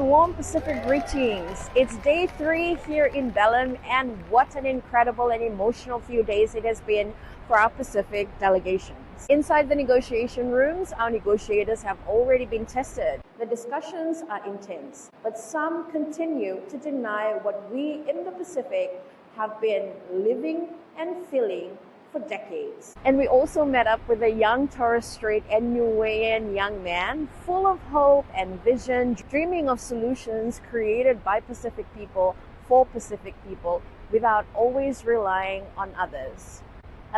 and warm Pacific greetings. It's day 3 here in Belém, and what an incredible and emotional few days it has been for our Pacific delegations. Inside the negotiation rooms, our negotiators have already been tested. The discussions are intense, but some continue to deny what we in the Pacific have been living and feeling for decades. And we also met up with a young Torres Strait and Niuean young man full of hope and vision, dreaming of solutions created by Pacific people for Pacific people without always relying on others.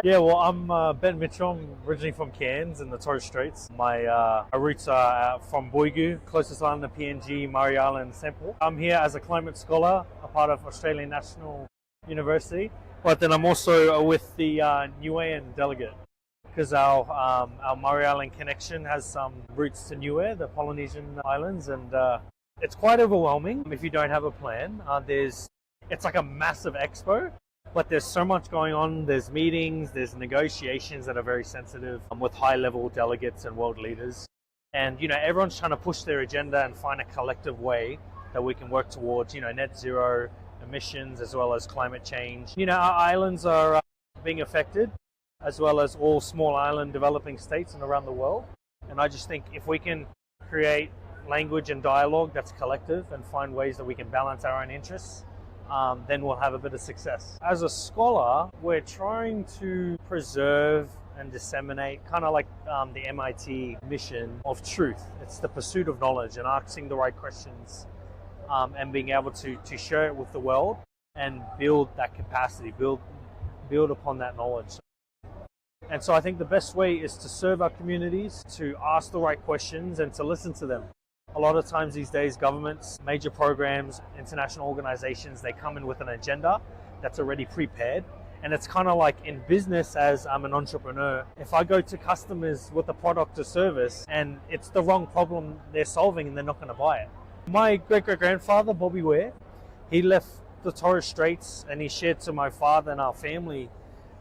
Yeah, well, I'm Ben Mitchell. I'm originally from Cairns in the Torres Straits. My roots are from Boigu, closest island to PNG, Murray Island, Semple. I'm here as a climate scholar, a part of Australian National University, but then I'm also with the Niuean delegate because our Murray Island connection has some roots to Niue, the Polynesian islands, and it's quite overwhelming if you don't have a plan. It's like a massive expo. But there's so much going on, there's meetings, there's negotiations that are very sensitive with high-level delegates and world leaders. And, everyone's trying to push their agenda and find a collective way that we can work towards, net zero emissions as well as climate change. Our islands are being affected, as well as all small island developing states and around the world. And I just think if we can create language and dialogue that's collective and find ways that we can balance our own interests, then we'll have a bit of success. As a scholar, we're trying to preserve and disseminate, kind of like the MIT mission of truth. It's the pursuit of knowledge and asking the right questions and being able to share it with the world and build that capacity, build upon that knowledge. And so I think the best way is to serve our communities, to ask the right questions and to listen to them. A lot of times these days, governments, major programs, international organizations, they come in with an agenda that's already prepared. And it's kind of like in business, as I'm an entrepreneur, if I go to customers with a product or service and it's the wrong problem they're solving and they're not going to buy it. My great-great-grandfather, Bobby Ware, he left the Torres Straits and he shared to my father and our family,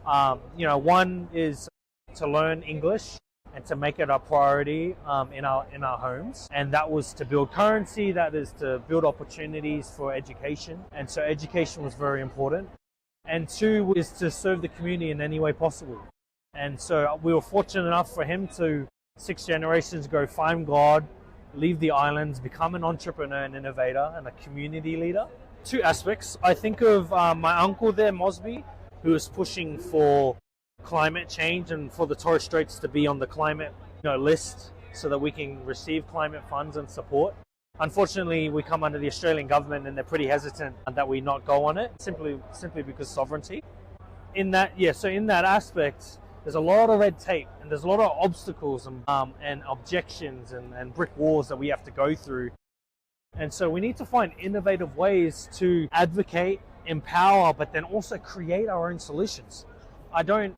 one is to learn English and to make it a priority in our homes. And that was to build currency, that is to build opportunities for education. And so education was very important. And 2 is to serve the community in any way possible. And so we were fortunate enough for him to 6 generations ago find God, leave the islands, become an entrepreneur and innovator and a community leader. 2 aspects. I think of my uncle there, Mosby, who was pushing for climate change and for the Torres Straits to be on the climate list so that we can receive climate funds and support. Unfortunately, we come under the Australian government and they're pretty hesitant that we not go on it, simply because sovereignty. In that aspect, there's a lot of red tape and there's a lot of obstacles and objections and brick walls that we have to go through. And so we need to find innovative ways to advocate, empower, but then also create our own solutions. I don't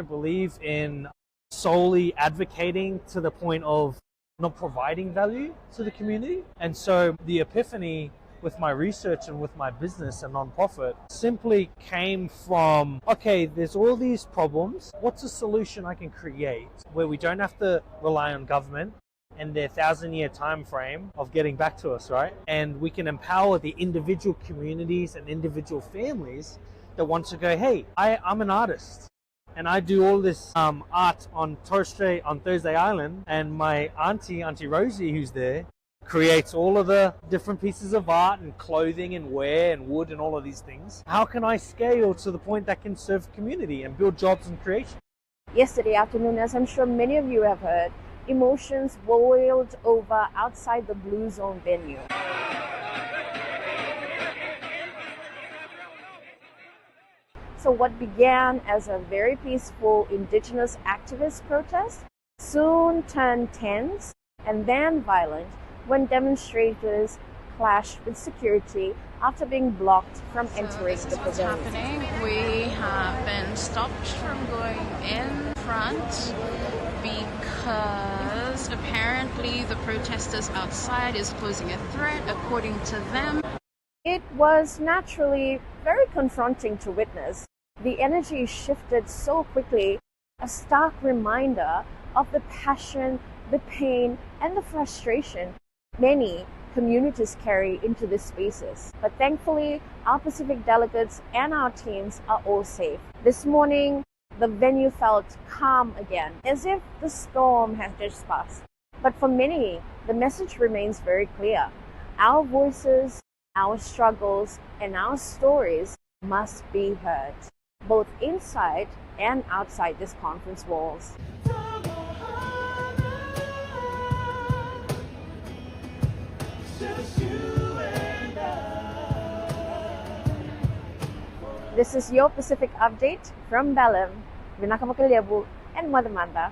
believe in solely advocating to the point of not providing value to the community. And so the epiphany with my research and with my business and nonprofit simply came from, okay, there's all these problems. What's a solution I can create where we don't have to rely on government and their 1,000-year time frame of getting back to us, right? And we can empower the individual communities and individual families that wants to go, hey, I'm an artist and I do all this art on Torres Strait, on Thursday Island, and my Auntie Rosie, who's there, creates all of the different pieces of art and clothing and wear and wood and all of these things. How can I scale to the point that can serve community and build jobs and creation? Yesterday afternoon, as I'm sure many of you have heard, emotions boiled over outside the Blue Zone venue. So what began as a very peaceful Indigenous activist protest soon turned tense and then violent when demonstrators clashed with security after being blocked from entering the pavilion. This is what's happening. We have been stopped from going in front because apparently the protesters outside is posing a threat, according to them. It was naturally very confronting to witness. The energy shifted so quickly, a stark reminder of the passion, the pain, and the frustration many communities carry into these spaces. But thankfully, our Pacific delegates and our teams are all safe. This morning, the venue felt calm again, as if the storm has just passed. But for many, the message remains very clear. Our voices, our struggles, and our stories must be heard, both inside and outside these conference walls. This is your Pacific update from Belém. Binaka Makaliabu and Madamanda.